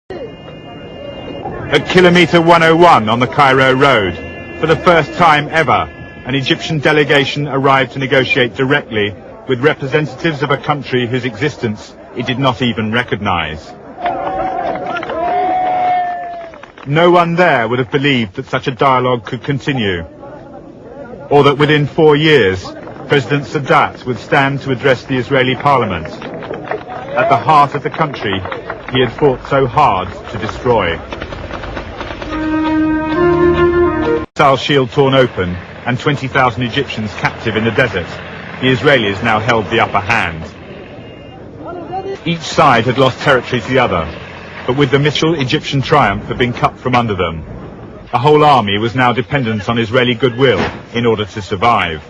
At kilometre 101 on the Cairo road, for the first time ever, an Egyptian delegation arrived to negotiate directly with representatives of a country whose existence it did not even recognise. No one there would have believed that such a dialogue could continue, or that within 4 years, President Sadat would stand to address the Israeli parliament, at the heart of the country he had fought so hard to destroy. Missile shield torn open and 20,000 Egyptians captive in the desert, the Israelis now held the upper hand. Each side had lost territory to the other, but with the mythical Egyptian triumph had been cut from under them. A whole army was now dependent on Israeli goodwill in order to survive.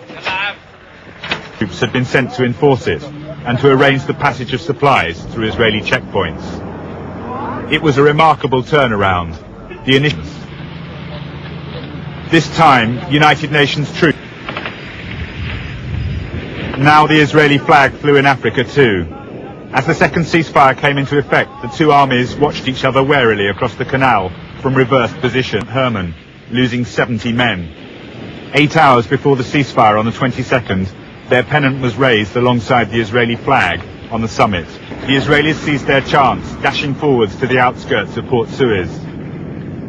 Troops had been sent to enforce it and to arrange the passage of supplies through Israeli checkpoints. It was a remarkable turnaround. The initial. This time, United Nations troops. Now the Israeli flag flew in Africa too. As the second ceasefire came into effect, the two armies watched each other warily across the canal from reversed position. Herman, losing 70 men. 8 hours before the ceasefire on the 22nd, their pennant was raised alongside the Israeli flag on the summit. The Israelis seized their chance, dashing forwards to the outskirts of Port Suez.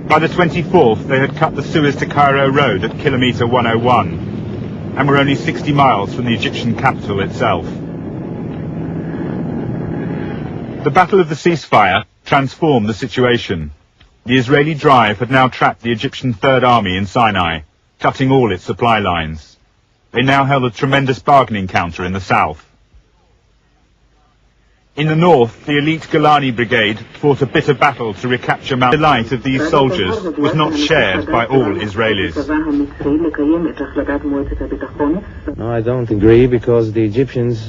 By the 24th, they had cut the Suez to Cairo road at kilometre 101, and were only 60 miles from the Egyptian capital itself. The Battle of the Ceasefire transformed the situation. The Israeli drive had now trapped the Egyptian Third Army in Sinai, cutting all its supply lines. They now held a tremendous bargaining counter in the south. In the north, the elite Golani Brigade fought a bitter battle to recapture Mount. The delight of these soldiers was not shared by all Israelis. No, I don't agree, because the Egyptians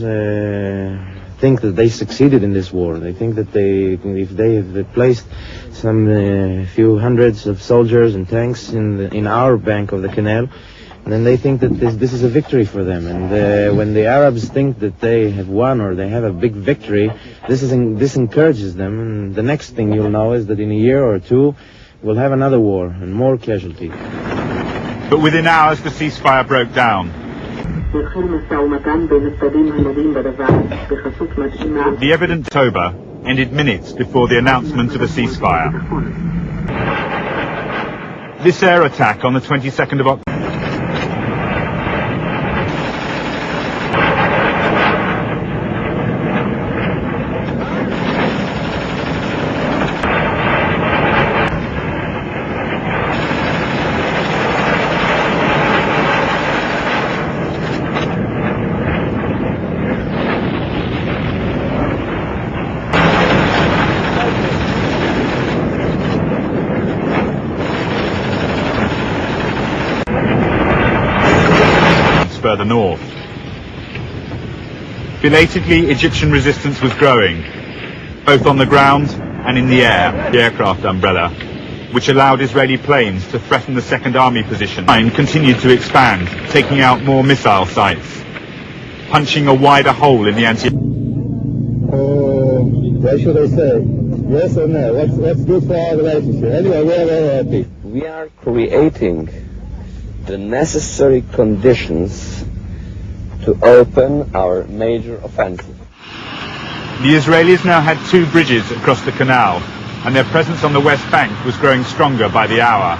think that they succeeded in this war. They think that if they have placed some few hundreds of soldiers and tanks in our bank of the canal, then they think that this is a victory for them. And when the Arabs think that they have won or they have a big victory, this encourages them. And the next thing you'll know is that in a year or two, we'll have another war and more casualties. But within hours, the ceasefire broke down. The evident October ended minutes before the announcement of a ceasefire. This air attack on the 22nd of October further north. Belatedly, Egyptian resistance was growing, both on the ground and in the air, the aircraft umbrella, which allowed Israeli planes to threaten the Second Army position. The line continued to expand, taking out more missile sites, punching a wider hole in the what should I say? Yes or no? What's good for our relationship? Anyway, we're very happy. We are creating the necessary conditions to open our major offensive. The Israelis now had 2 bridges across the canal, and their presence on the west bank was growing stronger by the hour.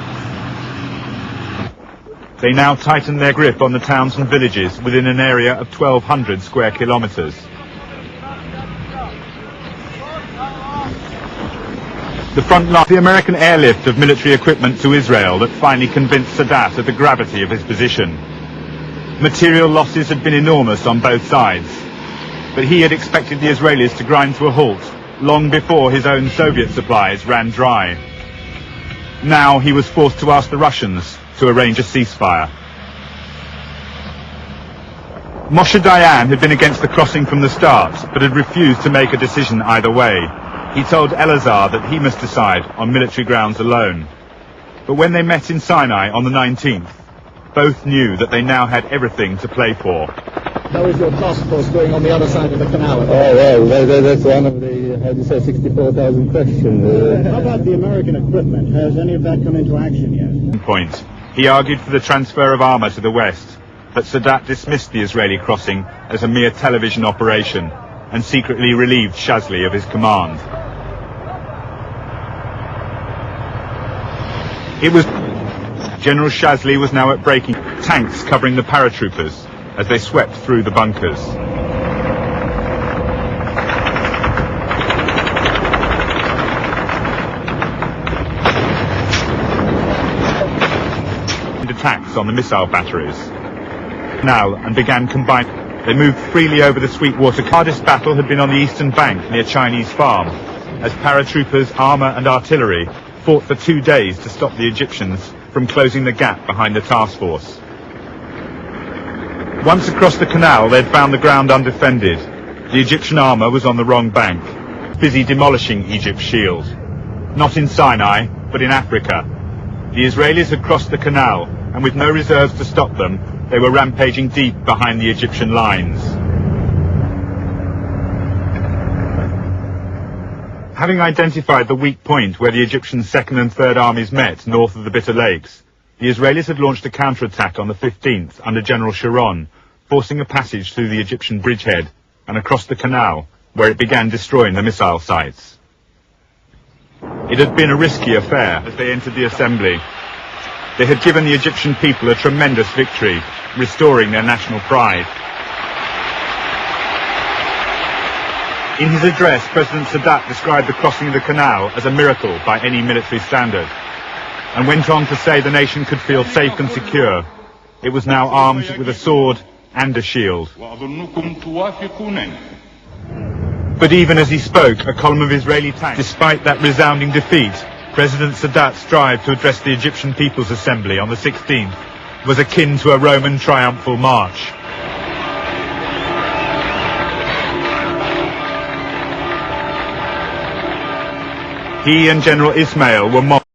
They now tightened their grip on the towns and villages within an area of 1,200 square kilometers. The front line, the American airlift of military equipment to Israel that finally convinced Sadat of the gravity of his position. Material losses had been enormous on both sides, but he had expected the Israelis to grind to a halt long before his own Soviet supplies ran dry. Now he was forced to ask the Russians to arrange a ceasefire. Moshe Dayan had been against the crossing from the start, but had refused to make a decision either way. He told Elazar that he must decide on military grounds alone. But when they met in Sinai on the 19th, both knew that they now had everything to play for. That was your task force going on the other side of the canal. Oh, well, that's one of the, how do you say, 64,000 questions. How about the American equipment? Has any of that come into action yet? Point. He argued for the transfer of armour to the west, but Sadat dismissed the Israeli crossing as a mere television operation and secretly relieved Shazli of his command. It was General Shazli was now at breaking, tanks covering the paratroopers as they swept through the bunkers. Attacks on the missile batteries now and began combining. They moved freely over the Sweetwater. Hardest battle had been on the eastern bank near Chinese Farm, as paratroopers, armour and artillery fought for 2 days to stop the Egyptians from closing the gap behind the task force. Once across the canal, they'd found the ground undefended. The Egyptian armour was on the wrong bank, busy demolishing Egypt's shield. Not in Sinai, but in Africa. The Israelis had crossed the canal, and with no reserves to stop them, they were rampaging deep behind the Egyptian lines. Having identified the weak point where the Egyptian 2nd and 3rd armies met north of the Bitter Lakes, the Israelis had launched a counterattack on the 15th under General Sharon, forcing a passage through the Egyptian bridgehead and across the canal, where it began destroying the missile sites. It had been a risky affair as they entered the assembly. They had given the Egyptian people a tremendous victory, restoring their national pride. In his address, President Sadat described the crossing of the canal as a miracle by any military standard, and went on to say the nation could feel safe and secure. It was now armed with a sword and a shield. But even as he spoke, a column of Israeli tanks, despite that resounding defeat, President Sadat's drive to address the Egyptian People's Assembly on the 16th was akin to a Roman triumphal march. He and General Ismail were mobbed.